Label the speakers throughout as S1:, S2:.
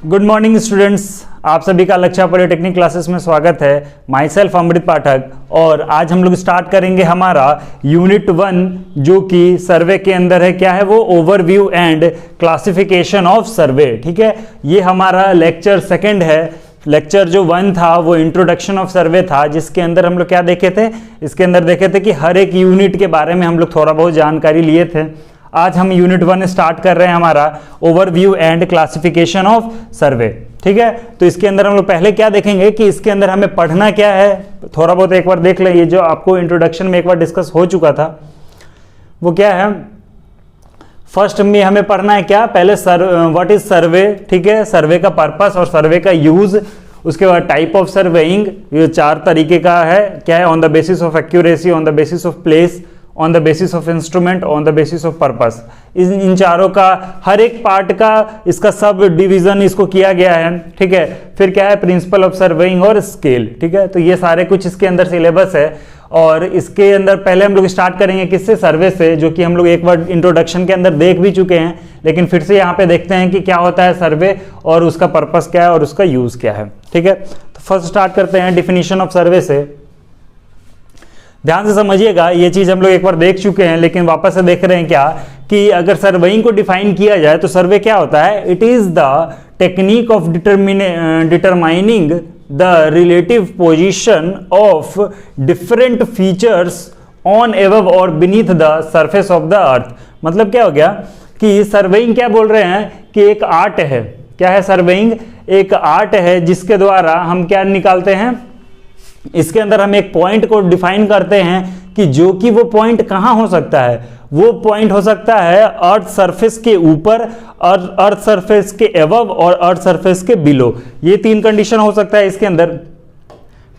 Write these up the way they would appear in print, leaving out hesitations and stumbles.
S1: Good morning students, आप सभी का लक्ष्य पॉलिटेक्निक क्लासेस में स्वागत है। माई सेल्फ अमृत पाठक, और आज हम लोग स्टार्ट करेंगे हमारा यूनिट 1 जो कि सर्वे के अंदर है। क्या है वो? Overview and classification of survey. ठीक है, ये हमारा लेक्चर सेकंड है। लेक्चर जो 1 था वो इंट्रोडक्शन ऑफ सर्वे था, जिसके अंदर हम लोग क्या देखे थे? इसके अंदर देखे थे कि हर एक यूनिट के बारे में हम लोग थोड़ा बहुत जानकारी लिए थे। आज हम यूनिट 1 स्टार्ट कर रहे हैं हमारा overview and classification of survey. ठीक है, तो इसके अंदर हम लोग पहले क्या देखेंगे कि इसके अंदर हमें पढ़ना क्या है, थोड़ा बहुत एक बार देख लें। ये जो आपको इंट्रोडक्शन में एक बार डिस्कस हो चुका था वो क्या है? फर्स्ट में हमें पढ़ना है क्या? पहले व्हाट इज सर्वे। ठीक है, सर्वे का पर्पस और सर्वे का यूज, उसके बाद टाइप ऑफ सर्वेइंग, ये 4 तरीके का है। क्या है? On the basis of accuracy, on the basis of place, on the basis of instrument, on the basis of purpose. इन चारों का हर एक पार्ट का इसका सब डिवीजन इसको किया गया है। ठीक है, फिर क्या है? प्रिंसिपल ऑफ सर्वेइंग और स्केल। ठीक है, तो ये सारे कुछ इसके अंदर सिलेबस है। और इसके अंदर पहले हम लोग स्टार्ट करेंगे किससे? सर्वे से, जो कि हम लोग एक बार इंट्रोडक्शन के अंदर देख भी चुके हैं, लेकिन फिर से यहाँ पे देखते हैं कि क्या होता है सर्वे और उसका पर्पस क्या है और उसका यूज क्या है। ठीक है, तो फर्स्ट स्टार्ट करते हैं डिफिनीशन ऑफ सर्वे से। ध्यान से समझिएगा, ये चीज हम लोग एक बार देख चुके हैं, लेकिन वापस से देख रहे हैं क्या कि अगर सर्वेइंग को डिफाइन किया जाए तो सर्वे क्या होता है? It is the technique of determining the relative position of different features on above और beneath the surface of the earth. मतलब क्या हो गया कि सर्वेइंग क्या बोल रहे हैं कि एक आर्ट है। क्या है? सर्वेइंग एक आर्ट है जिसके द्वारा हम क्या निकालते हैं? इसके अंदर हम एक पॉइंट को डिफाइन करते हैं कि जो कि वो पॉइंट कहां हो सकता है। वो पॉइंट हो सकता है अर्थ सरफेस के ऊपर, अर्थ सरफेस के अबव और अर्थ सरफेस के बिलो। ये 3 कंडीशन हो सकता है इसके अंदर।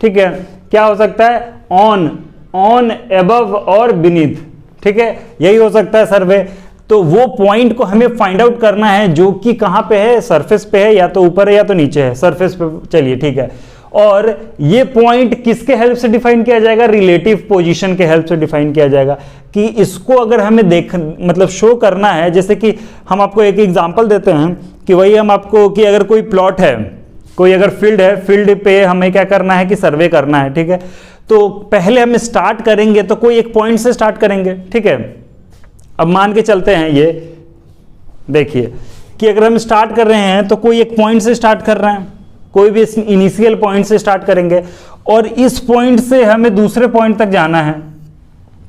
S1: ठीक है, क्या हो सकता है? ऑन अबव और बीनीथ। ठीक है, यही हो सकता है सर्वे। तो वो पॉइंट को हमें फाइंड आउट करना है जो कि कहां पे है? सरफेस पे है, या तो ऊपर है या तो नीचे है। सरफेस पे, चलिए ठीक है। और ये पॉइंट किसके हेल्प से डिफाइन किया जाएगा? रिलेटिव पोजीशन के हेल्प से डिफाइन किया जाएगा। कि इसको अगर हमें मतलब शो करना है, जैसे कि हम आपको एक एग्जांपल देते हैं कि वही हम आपको कि अगर कोई प्लॉट है, कोई अगर फील्ड है, फील्ड पे हमें क्या करना है कि सर्वे करना है। ठीक है, तो पहले हम स्टार्ट करेंगे तो कोई एक पॉइंट से स्टार्ट करेंगे। ठीक है, अब मान के चलते हैं, ये देखिए कि अगर हम स्टार्ट कर रहे हैं तो कोई एक पॉइंट से स्टार्ट कर रहे हैं, कोई भी इनिशियल पॉइंट से स्टार्ट करेंगे और इस पॉइंट से हमें दूसरे पॉइंट तक जाना है।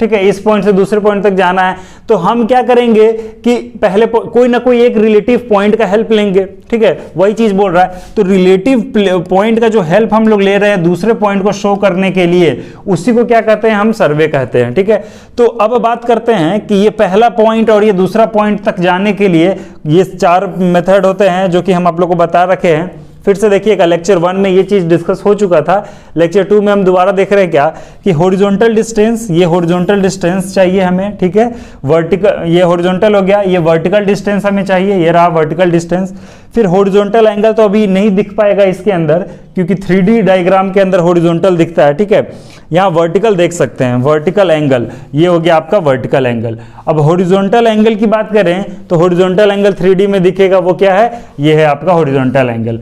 S1: ठीक है, इस पॉइंट से दूसरे पॉइंट तक जाना है, तो हम क्या करेंगे कि पहले कोई ना कोई एक रिलेटिव पॉइंट का हेल्प लेंगे। ठीक है, वही चीज बोल रहा है। तो रिलेटिव पॉइंट का जो हेल्प हम लोग ले रहे हैं दूसरे पॉइंट को शो करने के लिए, उसी को क्या कहते हैं? हम सर्वे कहते हैं। ठीक है, तो अब बात करते हैं कि ये पहला पॉइंट और ये दूसरा पॉइंट तक जाने के लिए ये 4 मेथड होते हैं जो कि हम आप लोग को बता रखे हैं। फिर से देखिएगा, लेक्चर 1 में ये चीज डिस्कस हो चुका था। लेक्चर 2 में हम दोबारा देख रहे हैं क्या कि हॉरिजॉन्टल डिस्टेंस, ये हॉरिजॉन्टल डिस्टेंस चाहिए हमें। ठीक है, वर्टिकल, ये हॉरिजॉन्टल हो गया, ये वर्टिकल डिस्टेंस हमें चाहिए, ये रहा वर्टिकल डिस्टेंस। फिर हॉरिजॉन्टल एंगल तो अभी नहीं दिख पाएगा इसके अंदर, क्योंकि 3D डायग्राम के अंदर हॉरिजॉन्टल दिखता है। ठीक है, यहाँ वर्टिकल देख सकते हैं, वर्टिकल एंगल, ये हो गया आपका वर्टिकल एंगल। अब हॉरिजॉन्टल एंगल की बात करें तो हॉरिजॉन्टल एंगल 3D में दिखेगा, वो क्या है? ये है आपका हॉरिजॉन्टल एंगल।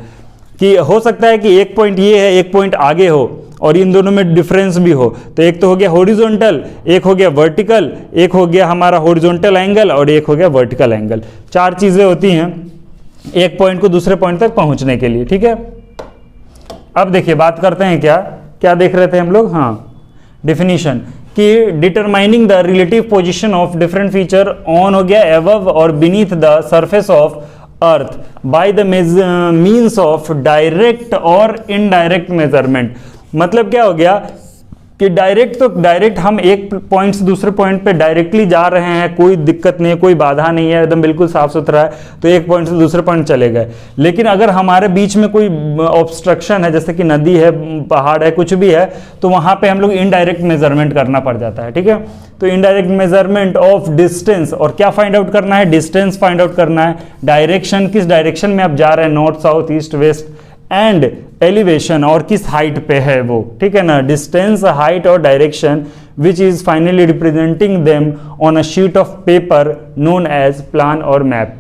S1: कि हो सकता है कि एक पॉइंट ये है, एक पॉइंट आगे हो और इन दोनों में डिफरेंस भी हो। तो एक तो हो गया हॉरिजॉन्टल, एक हो गया वर्टिकल, एक हो गया हमारा हॉरिजॉन्टल एंगल और एक हो गया वर्टिकल एंगल। 4 चीजें होती हैं एक पॉइंट को दूसरे पॉइंट तक पहुंचने के लिए। ठीक है, अब देखिए बात करते हैं क्या देख रहे थे हम लोग? हाँ, डिफिनीशन कि determining the relative position of different feature on हो गया अबव और beneath the surface of earth by the means of direct और इनडायरेक्ट मेजरमेंट। मतलब क्या हो गया कि डायरेक्ट हम एक पॉइंट से दूसरे पॉइंट पे डायरेक्टली जा रहे हैं, कोई दिक्कत नहीं है, कोई बाधा नहीं है, एकदम बिल्कुल साफ सुथरा है, तो एक पॉइंट से दूसरे पॉइंट चले गए। लेकिन अगर हमारे बीच में कोई ऑब्स्ट्रक्शन है, जैसे कि नदी है, पहाड़ है, कुछ भी है, तो वहां पे हम लोग इनडायरेक्ट मेजरमेंट करना पड़ जाता है। ठीक है, तो इनडायरेक्ट मेजरमेंट ऑफ डिस्टेंस, और क्या फाइंड आउट करना है? डिस्टेंस फाइंड आउट करना है। डायरेक्शन, किस डायरेक्शन में आप जा रहे हैं, north, south, east, west, and elevation, और किस हाइट पे है वो। ठीक है ना, डिस्टेंस, हाइट और direction which is finally representing them on a sheet of paper known as plan और मैप।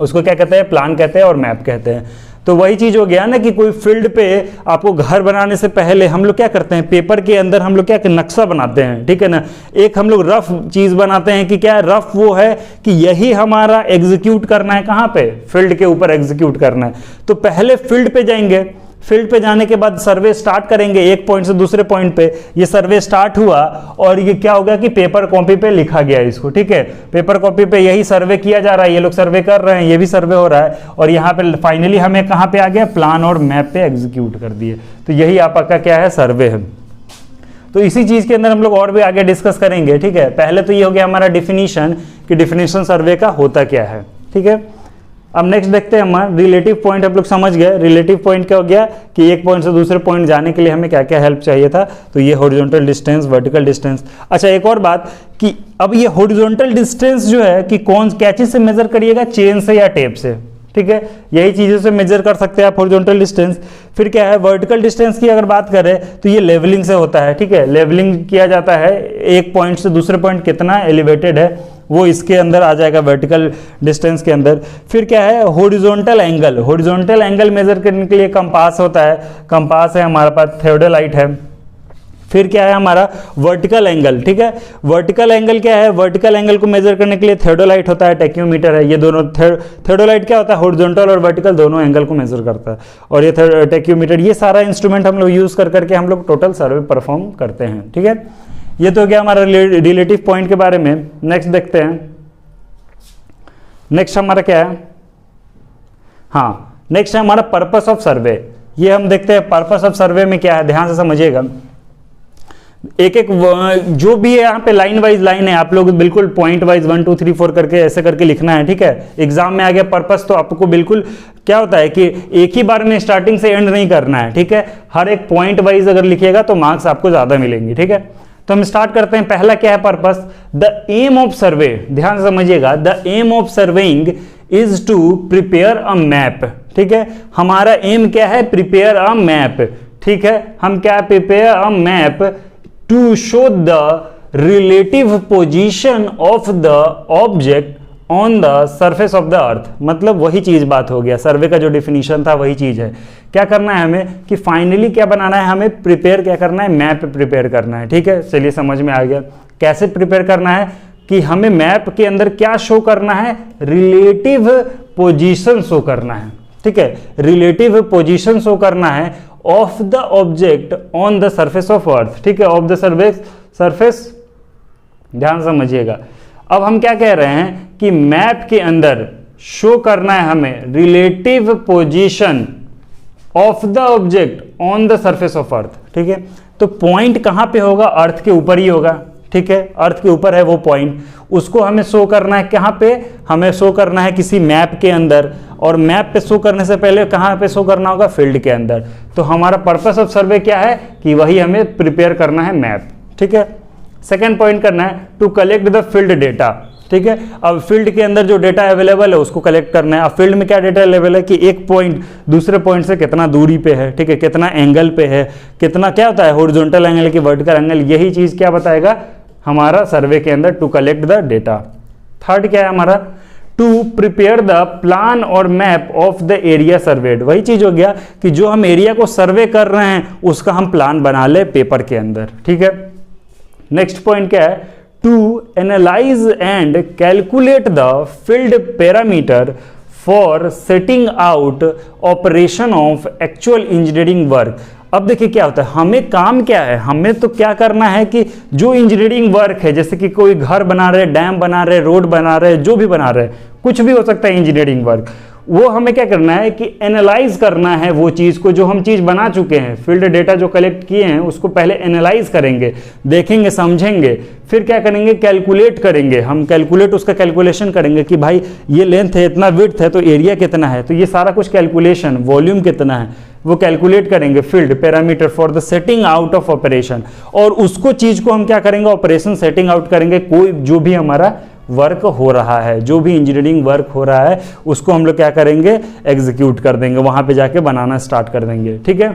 S1: उसको क्या कहते हैं, प्लान कहते हैं और मैप कहते हैं। तो वही चीज हो गया ना कि कोई फील्ड पे आपको घर बनाने से पहले हम लोग क्या करते हैं, पेपर के अंदर हम लोग क्या नक्शा बनाते हैं, ठीक है ना। एक हम लोग रफ चीज बनाते हैं कि क्या रफ वो है कि यही हमारा एग्जीक्यूट करना है, कहाँ पे, फील्ड के ऊपर एग्जीक्यूट करना है। तो पहले फील्ड पे जाएंगे, फील्ड पे जाने के बाद सर्वे स्टार्ट करेंगे एक पॉइंट से दूसरे पॉइंट पे। ये सर्वे स्टार्ट हुआ और ये क्या हो गया कि पेपर कॉपी पे लिखा गया इसको, ठीक है। पेपर कॉपी पे यही सर्वे किया जा रहा है, ये लोग सर्वे कर रहे हैं, ये भी सर्वे हो रहा है, और यहाँ पे फाइनली हमें कहाँ पे आ गया, प्लान और मैप पे एग्जीक्यूट कर दिए। तो यही आपका क्या है, सर्वे है। तो इसी चीज के अंदर हम लोग और भी आगे डिस्कस करेंगे, ठीक है। पहले तो ये हो गया हमारा डिफिनीशन कि डिफिनीशन सर्वे का होता क्या है, ठीक है। अब नेक्स्ट देखते हैं हमारा रिलेटिव पॉइंट। हम लोग समझ गए रिलेटिव पॉइंट क्या हो गया कि एक पॉइंट से दूसरे पॉइंट जाने के लिए हमें क्या क्या हेल्प चाहिए था। तो ये हॉरिजॉन्टल डिस्टेंस, वर्टिकल डिस्टेंस। अच्छा एक और बात कि अब ये हॉरिजॉन्टल डिस्टेंस जो है कि कौन क्या चीज से मेजर करिएगा, चेन से या टेप से, ठीक है। यही चीजों से मेजर कर सकते हैं आप हॉरिजॉन्टल डिस्टेंस। फिर क्या है, वर्टिकल डिस्टेंस की अगर बात करें तो ये लेवलिंग से होता है, ठीक है। लेवलिंग किया जाता है, एक पॉइंट से दूसरे पॉइंट कितना एलिवेटेड है वो इसके अंदर आ जाएगा वर्टिकल डिस्टेंस के अंदर। फिर क्या है, horizontal angle. Horizontal angle measure करने के लिए कंपास होता है, कंपास है हमारे पास, थियोडोलाइट है। फिर क्या है हमारा वर्टिकल एंगल, ठीक है। वर्टिकल एंगल क्या है, वर्टिकल एंगल को मेजर करने के लिए थियोडोलाइट होता है, टेक्योमीटर है। ये दोनों थियोडोलाइट क्या होता है, हॉरिजॉन्टल और वर्टिकल दोनों एंगल को मेजर करता है, और ये टेक्योमीटर। ये सारा इंस्ट्रूमेंट हम लोग यूज करके हम लोग टोटल सर्वे परफॉर्म करते हैं, ठीक है। ये तो क्या हमारा रिलेटिव पॉइंट के बारे में। नेक्स्ट देखते हैं, नेक्स्ट हमारा क्या है, हाँ नेक्स्ट है हमारा पर्पस ऑफ सर्वे। ये हम देखते हैं पर्पस ऑफ सर्वे में क्या है, ध्यान से समझिएगा। एक एक जो भी है यहाँ पे लाइन वाइज लाइन है, आप लोग बिल्कुल पॉइंट वाइज 1 2 3 4 करके ऐसे करके लिखना है, ठीक है। एग्जाम में आ गया पर्पस तो आपको बिल्कुल क्या होता है कि एक ही बार में स्टार्टिंग से एंड नहीं करना है, ठीक है। हर एक पॉइंट वाइज अगर लिखिएगा तो मार्क्स आपको ज्यादा मिलेंगे, ठीक है। तो हम स्टार्ट करते हैं। पहला क्या है purpose, the aim of survey. ध्यान से समझिएगा, the aim of surveying is to prepare a map, ठीक है। हमारा एम क्या है, प्रिपेयर अ मैप, ठीक है। हम क्या prepare a map to show the relative position of the object on the surface of the earth. मतलब वही चीज बात हो गया, सर्वे का जो डिफिनीशन था वही चीज है। क्या करना है हमें कि फाइनली क्या बनाना है, हमें प्रिपेयर क्या करना है, मैप प्रिपेयर करना है, ठीक है। चलिए समझ में आ गया कैसे प्रिपेयर करना है कि हमें मैप के अंदर क्या शो करना है, रिलेटिव पोजीशन शो करना है, ठीक है। रिलेटिव पोजीशन शो करना है of the object on the surface of earth, ठीक है, ऑफ द सरफेस। ध्यान समझिएगा। अब हम क्या कह रहे हैं कि मैप के अंदर शो करना है हमें relative position of the object on the surface of earth, ठीक है। तो पॉइंट कहां पे होगा, अर्थ के ऊपर ही होगा, ठीक है। अर्थ के ऊपर है वो पॉइंट, उसको हमें शो करना है कहां पे, हमें शो करना है किसी मैप के अंदर, और मैप पे शो करने से पहले कहां पे शो करना होगा, फील्ड के अंदर। तो हमारा पर्पस ऑफ सर्वे क्या है कि वही हमें प्रिपेयर करना है मैप, ठीक है। सेकेंड पॉइंट करना है to collect the field data, ठीक है। अब फील्ड के अंदर जो डेटा अवेलेबल है उसको कलेक्ट करना है। अब फील्ड में क्या डेटा अवेलेबल है कि एक पॉइंट दूसरे पॉइंट से कितना दूरी पे है, ठीक है, कितना एंगल पे है, कितना क्या होता है हॉरिजॉन्टल एंगल की वर्टिकल एंगल, यही चीज क्या बताएगा हमारा सर्वे के अंदर, to collect the data. Third क्या है हमारा, टू प्रिपेयर द प्लान और map of the area surveyed. वही चीज हो गया कि जो हम एरिया को सर्वे कर रहे हैं उसका हम प्लान बना ले पेपर के अंदर, ठीक है। नेक्स्ट पॉइंट क्या है, to analyse and calculate the field parameter for setting out operation of actual engineering work. अब देखिए क्या होता है, हमें काम क्या है, हमें तो क्या करना है कि जो इंजीनियरिंग वर्क है, जैसे कि कोई घर बना रहे, डैम बना रहे, रोड बना रहे, जो भी बना रहे, कुछ भी हो सकता है इंजीनियरिंग वर्क, वो हमें क्या करना है कि एनालाइज करना है वो चीज़ को, जो हम चीज़ बना चुके हैं, फील्ड डेटा जो कलेक्ट किए हैं उसको पहले एनालाइज करेंगे, देखेंगे, समझेंगे, फिर क्या करेंगे, कैलकुलेट करेंगे। हम कैलकुलेट उसका कैलकुलेशन करेंगे कि भाई ये लेंथ है, इतना विड्थ है, तो एरिया कितना है, तो ये सारा कुछ कैलकुलेशन, वॉल्यूम कितना है, वो कैलकुलेट करेंगे, field parameter for the setting out of operation. और उसको चीज़ को हम क्या करेंगे, ऑपरेशन सेटिंग आउट करेंगे। कोई जो भी हमारा वर्क हो रहा है, जो भी इंजीनियरिंग वर्क हो रहा है, उसको हम लोग क्या करेंगे, एग्जीक्यूट कर देंगे, वहां पे जाके बनाना स्टार्ट कर देंगे, ठीक है।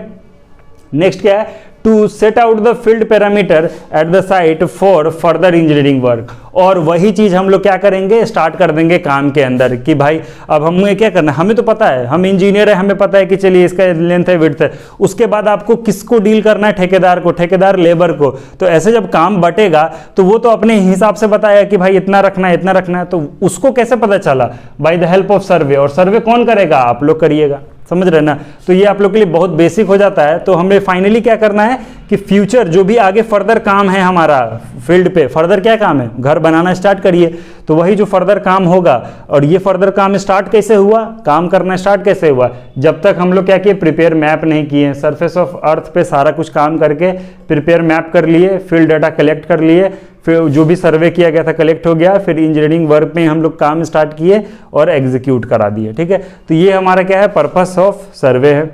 S1: नेक्स्ट क्या है, to set out the field parameter at the site for further engineering work. और वही चीज हम लोग क्या करेंगे, स्टार्ट कर देंगे काम के अंदर कि भाई अब हमें क्या करना है, हमें तो पता है, हम इंजीनियर है, हमें पता है कि चलिए इसका लेंथ है, विड्थ है। उसके बाद आपको किसको डील करना है, ठेकेदार को, ठेकेदार लेबर को। तो ऐसे जब काम बटेगा तो वो तो अपने हिसाब से बताया कि भाई इतना रखना है, इतना रखना है। तो उसको कैसे पता चला, बाय द हेल्प ऑफ सर्वे। और सर्वे कौन करेगा, आप लोग करिएगा, समझ रहे ना। तो ये आप लोग के लिए बहुत बेसिक हो जाता है। तो हमें फाइनली क्या करना है कि फ्यूचर जो भी आगे फर्दर काम है हमारा फील्ड पे, फर्दर क्या काम है, घर बनाना स्टार्ट करिए। तो वही जो फर्दर काम होगा, और ये फर्दर काम स्टार्ट कैसे हुआ, काम करना स्टार्ट कैसे हुआ, जब तक हम लोग क्या किए, प्रिपेयर मैप नहीं किए। सरफेस ऑफ अर्थ पे सारा कुछ काम करके प्रिपेयर मैप कर लिए, फील्ड डाटा कलेक्ट कर लिए, फिर जो भी सर्वे किया गया था कलेक्ट हो गया, फिर इंजीनियरिंग वर्क में हम लोग काम स्टार्ट किए और एग्जीक्यूट करा दिए। ठीक है, तो ये हमारा क्या है, पर्पस ऑफ सर्वे है।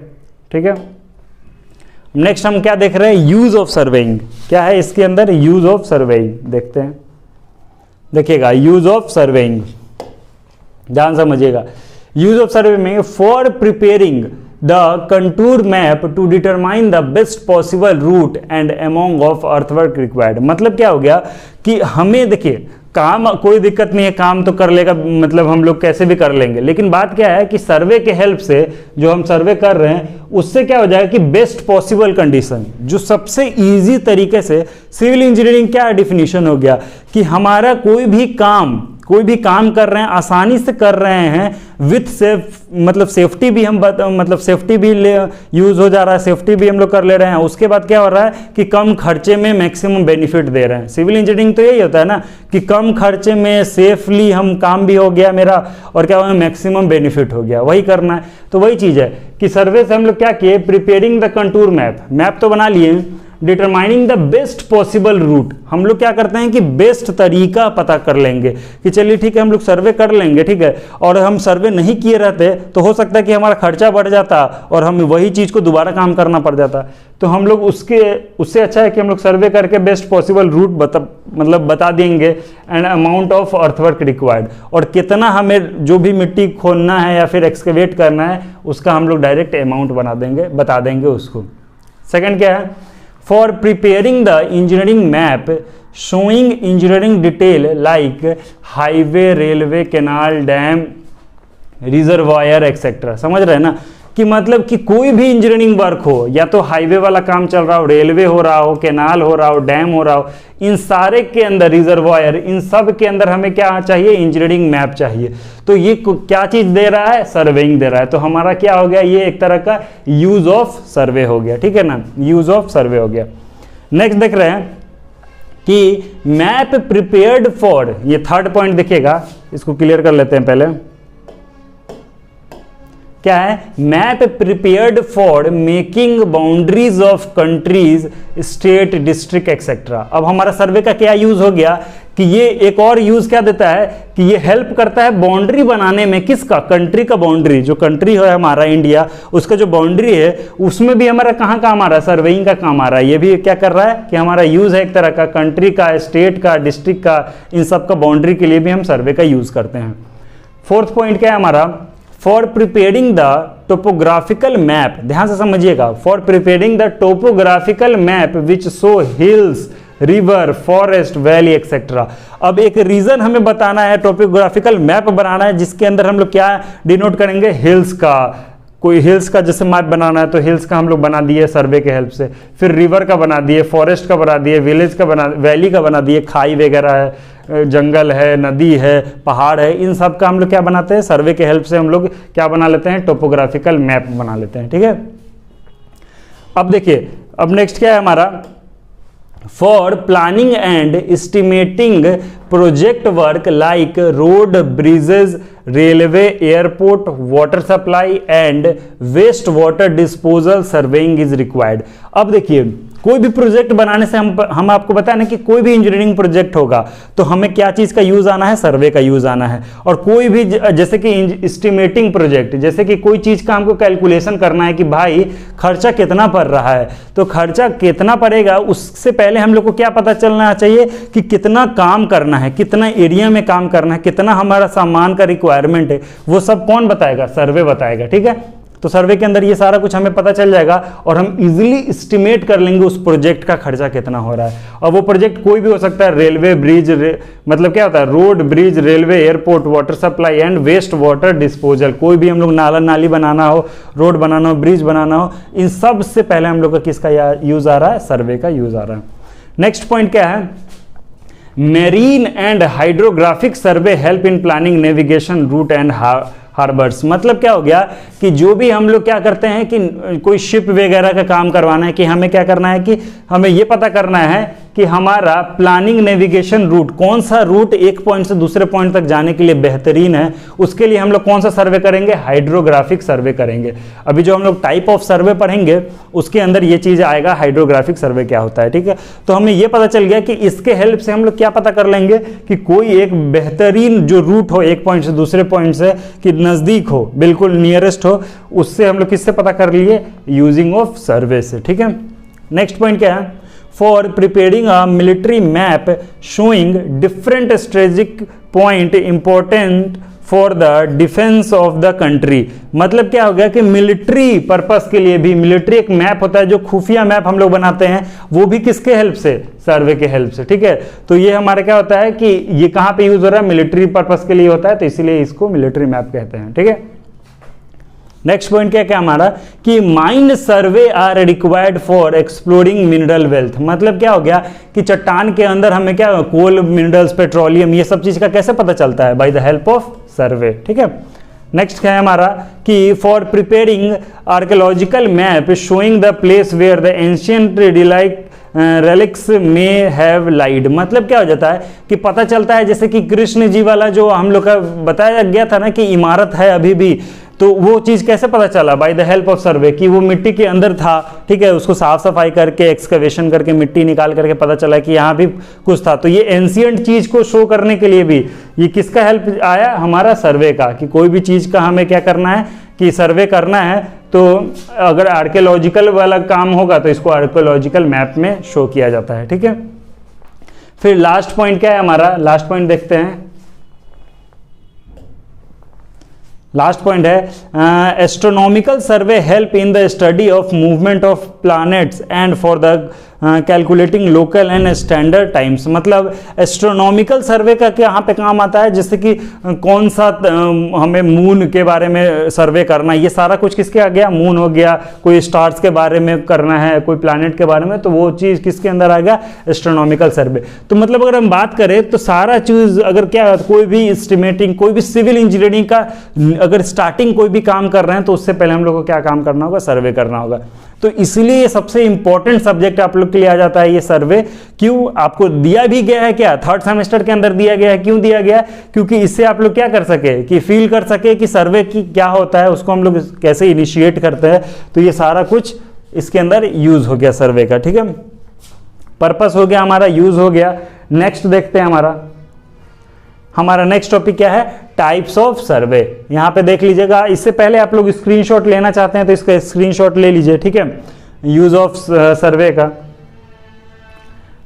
S1: ठीक है, नेक्स्ट हम क्या देख रहे हैं, यूज ऑफ सर्वेइंग। क्या है इसके अंदर, यूज ऑफ सर्वेइंग देखते हैं। देखिएगा, यूज ऑफ सर्वेइंग ध्यान समझिएगा। यूज ऑफ सर्वे में for preparing the contour map to determine the best possible route and amount of earthwork required. मतलब क्या हो गया कि हमें देखिए काम कोई दिक्कत नहीं है, काम तो कर लेगा, मतलब हम लोग कैसे भी कर लेंगे। लेकिन बात क्या है कि सर्वे के हेल्प से जो हम सर्वे कर रहे हैं उससे क्या हो जाएगा कि बेस्ट पॉसिबल कंडीशन, जो सबसे इजी तरीके से, सिविल इंजीनियरिंग क्या डिफिनीशन हो गया कि हमारा कोई भी काम कर रहे हैं, आसानी से कर रहे हैं विथ सेफ, मतलब सेफ्टी भी हम मतलब सेफ्टी भी यूज हो जा रहा है, सेफ्टी भी हम लोग कर ले रहे हैं। उसके बाद क्या हो रहा है कि कम खर्चे में मैक्सिमम बेनिफिट दे रहे हैं। सिविल इंजीनियरिंग तो यही होता है ना कि कम खर्चे में सेफली हम काम भी हो गया मेरा, और क्या हुआ, मैक्सिमम बेनिफिट हो गया, वही करना है। तो वही चीज है कि सर्वे से हम लोग क्या किए, प्रिपेयरिंग द कंटूर मैप तो बना लिए, determining the best possible route, हम लोग क्या करते हैं कि बेस्ट तरीका पता कर लेंगे कि चलिए ठीक है हम लोग सर्वे कर लेंगे, ठीक है, और हम सर्वे नहीं किए रहते तो हो सकता है कि हमारा खर्चा बढ़ जाता और हमें वही चीज को दोबारा काम करना पड़ जाता। तो हम लोग उससे अच्छा है कि हम लोग सर्वे करके बेस्ट पॉसिबल रूट बता देंगे and amount of earthwork required, और कितना हमें जो भी मिट्टी खोदना है या फिर एक्सकेवेट करना है उसका हम लोग डायरेक्ट अमाउंट बता देंगे उसको। सेकंड क्या है, for preparing the engineering map showing engineering detail like highway, railway, canal, dam, reservoir etc। समझ रहे हैं ना कि मतलब कि कोई भी इंजीनियरिंग वर्क हो, या तो हाईवे वाला काम चल रहा हो, रेलवे हो रहा हो, कैनाल हो रहा हो, डैम हो रहा हो, इन सारे के अंदर, रिजर्वायर, इन सब के अंदर हमें क्या चाहिए, इंजीनियरिंग मैप चाहिए। तो ये क्या चीज दे रहा है, सर्वेइंग दे रहा है। तो हमारा क्या हो गया, ये एक तरह का यूज ऑफ सर्वे हो गया। ठीक है ना, यूज ऑफ सर्वे हो गया। नेक्स्ट देख रहे हैं कि मैप प्रिपेयर्ड फॉर, ये थर्ड पॉइंट देखिएगा, इसको क्लियर कर लेते हैं पहले। क्या है, map prepared for making boundaries of countries, state, district etcetera. अब हमारा सर्वे का क्या यूज हो गया कि ये एक और यूज क्या देता है कि ये हेल्प करता है बाउंड्री बनाने में, किसका, कंट्री का बाउंड्री, जो कंट्री है हमारा इंडिया, उसका जो बाउंड्री है उसमें भी हमारा कहाँ काम आ रहा है, सर्वेइंग का काम आ रहा है। ये भी क्या कर रहा है कि हमारा यूज है एक तरह का, कंट्री का, स्टेट का, डिस्ट्रिक्ट का, इन सब का बाउंड्री के लिए भी हम सर्वे का यूज करते हैं। फोर्थ पॉइंट क्या है हमारा, for preparing the topographical map, ध्यान से समझिएगा, for preparing the topographical map which show hills, river, forest, valley etcetera. अब एक रीजन हमें बताना है, टोपोग्राफिकल मैप बनाना है जिसके अंदर हम लोग क्या डिनोट करेंगे, हिल्स का, कोई हिल्स का जैसे मैप बनाना है तो हिल्स का हम लोग बना दिए सर्वे के हेल्प से, फिर रिवर का बना दिए, फॉरेस्ट का बना दिए, विलेज का बना, वैली का बना दिए, खाई वगैरह है, जंगल है, नदी है, पहाड़ है, इन सब का हम लोग क्या बनाते हैं, सर्वे के हेल्प से हम लोग क्या बना लेते हैं, टोपोग्राफिकल मैप बना लेते हैं। ठीक है, अब देखिए, अब नेक्स्ट क्या है हमारा, for planning and estimating project work like road, bridges, railway, airport, water supply and waste water disposal surveying is required. अब देखिए, कोई भी प्रोजेक्ट बनाने से हम आपको बताएं ना कि कोई भी इंजीनियरिंग प्रोजेक्ट होगा तो हमें क्या चीज का यूज आना है, सर्वे का यूज आना है। और कोई भी जैसे कि एस्टिमेटिंग प्रोजेक्ट, जैसे कि कोई चीज का हमको कैलकुलेशन करना है कि भाई खर्चा कितना पड़ रहा है, तो खर्चा कितना पड़ेगा उससे पहले हम लोग को क्या पता चलना चाहिए कि कितना काम करना है, कितना एरिया में काम करना है, कितना हमारा सामान का रिक्वायरमेंट है, वो सब कौन बताएगा, सर्वे बताएगा। ठीक है, तो सर्वे के अंदर ये सारा कुछ हमें पता चल जाएगा और हम इजीली एस्टिमेट कर लेंगे उस प्रोजेक्ट का खर्चा कितना हो रहा है। और वो प्रोजेक्ट कोई भी हो सकता है, रेलवे, ब्रिज, मतलब क्या होता है, road, bridge, railway, airport, water supply and waste water disposal. कोई भी हम लोग नाला नाली बनाना हो, रोड बनाना हो, ब्रिज बनाना हो, इन सब से पहले हम लोग का किसका यूज आ रहा है, सर्वे का यूज आ रहा है। नेक्स्ट पॉइंट क्या है, marine and hydrographic survey help in planning navigation route and harbours. मतलब क्या हो गया कि जो भी हम लोग क्या करते हैं कि कोई शिप वगैरह का काम करवाना है, कि हमें क्या करना है कि हमें ये पता करना है कि हमारा प्लानिंग नेविगेशन रूट, कौन सा रूट एक पॉइंट से दूसरे पॉइंट तक जाने के लिए बेहतरीन है, उसके लिए हम लोग कौन सा सर्वे करेंगे, हाइड्रोग्राफिक सर्वे करेंगे। अभी जो हम लोग टाइप ऑफ सर्वे पढ़ेंगे उसके अंदर ये चीज आएगा, हाइड्रोग्राफिक सर्वे क्या होता है, ठीक है। तो हमें ये पता चल गया कि इसके हेल्प से हम लोग क्या पता कर लेंगे कि कोई एक बेहतरीन जो रूट हो एक पॉइंट से दूसरे पॉइंट से, कि नजदीक हो, बिल्कुल नियरेस्ट हो, उससे हम लोग किससे पता कर लिए, यूजिंग ऑफ सर्वे से, ठीक है। नेक्स्ट पॉइंट क्या है, for preparing a military map showing different strategic point important for the defence of the country. मतलब क्या हो गया कि मिलिट्री पर्पस के लिए भी, मिलिट्री एक मैप होता है जो खुफिया मैप हम लोग बनाते हैं, वो भी किसके हेल्प से, सर्वे के हेल्प से, ठीक है। तो ये हमारा क्या होता है कि ये कहाँ पे यूज हो रहा है, मिलिट्री पर्पस के लिए होता है, तो इसीलिए इसको मिलिट्री मैप कहते हैं, ठीक है। नेक्स्ट पॉइंट क्या क्या हमारा कि mine survey are required for exploring mineral wealth. मतलब क्या हो गया कि चट्टान के अंदर हमें क्या, कोल, मिनरल्स, पेट्रोलियम, ये सब चीज का कैसे पता चलता है, by the help of survey, ठीक है। नेक्स्ट क्या है हमारा कि for preparing archaeological map showing the place where the ancient relics may have laid. मतलब क्या हो जाता है कि पता चलता है, जैसे कि कृष्ण जी वाला जो हम लोग का बताया गया था ना कि इमारत है अभी भी, तो वो चीज कैसे पता चला, बाय द हेल्प ऑफ सर्वे, कि वो मिट्टी के अंदर था, ठीक है। उसको साफ सफाई करके, एक्सकवेशन करके, मिट्टी निकाल करके पता चला कि यहाँ भी कुछ था। तो ये एंशियंट चीज को शो करने के लिए भी ये किसका हेल्प आया, हमारा सर्वे का, कि कोई भी चीज का हमें क्या करना है कि सर्वे करना है। तो अगर आर्कियोलॉजिकल वाला काम होगा तो इसको आर्कियोलॉजिकल मैप में शो किया जाता है, ठीक है। फिर लास्ट पॉइंट क्या है हमारा, लास्ट पॉइंट देखते हैं। लास्ट पॉइंट है astronomical survey help in the study of movement of planets and for the calculating local and standard times. मतलब एस्ट्रोनॉमिकल सर्वे का क्या यहाँ पे काम आता है, जैसे कि कौन सा हमें मून के बारे में सर्वे करना, ये सारा कुछ किसके आ गया, मून हो गया, कोई स्टार्स के बारे में करना है, कोई प्लैनेट के बारे में, तो वो चीज़ किसके अंदर आ गया, एस्ट्रोनॉमिकल सर्वे। तो मतलब अगर हम बात करें तो सारा चीज़ अगर क्या, कोई भी एस्टिमेटिंग, कोई भी सिविल इंजीनियरिंग का अगर स्टार्टिंग कोई भी काम कर रहे हैं तो उससे पहले हम लोग को क्या काम करना होगा, सर्वे करना होगा। तो इसलिए ये सबसे इंपॉर्टेंट सब्जेक्ट आप लोग के लिए आ जाता है ये सर्वे। क्यों आपको दिया भी गया है, क्या थर्ड सेमेस्टर के अंदर दिया गया है, क्यों दिया गया है, क्योंकि इससे आप लोग क्या कर सके कि फील कर सके कि सर्वे की क्या होता है, उसको हम लोग कैसे इनिशिएट करते हैं। तो ये सारा कुछ इसके अंदर यूज हो गया सर्वे का, ठीक है। पर्पस हो गया हमारा, यूज हो गया। नेक्स्ट देखते हैं हमारा नेक्स्ट टॉपिक क्या है, टाइप्स ऑफ सर्वे। यहां पे देख लीजिएगा, इससे पहले आप लोग स्क्रीनशॉट लेना चाहते हैं तो इसका स्क्रीनशॉट ले लीजिए, ठीक है, यूज ऑफ सर्वे का।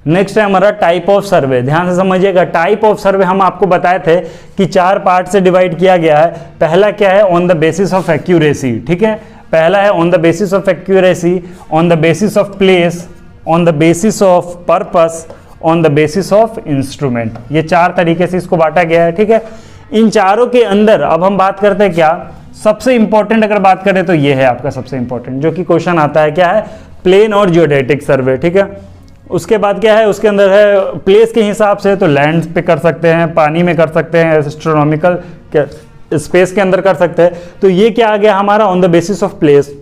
S1: नेक्स्ट है हमारा टाइप ऑफ सर्वे। ध्यान से समझिएगा, टाइप ऑफ सर्वे हम आपको बताए थे कि 4 पार्ट से डिवाइड किया गया है। पहला क्या है, on the basis of accuracy, ठीक है। पहला है on the basis of accuracy, on the basis of place, on the basis of purpose, on the basis of instrument. ये 4 तरीके से इसको बांटा गया है, ठीक है। इन चारों के अंदर अब हम बात करते हैं क्या, सबसे इंपॉर्टेंट अगर बात करें तो ये है आपका सबसे इंपॉर्टेंट, जो कि क्वेश्चन आता है, क्या है, प्लेन और जियोडेटिक सर्वे, ठीक है। उसके बाद क्या है, उसके अंदर है प्लेस के हिसाब से, तो लैंड पे कर सकते हैं, पानी में कर सकते हैं, एस्ट्रोनॉमिकल स्पेस के अंदर कर सकते हैं। तो ये क्या आ गया हमारा, on the basis of place.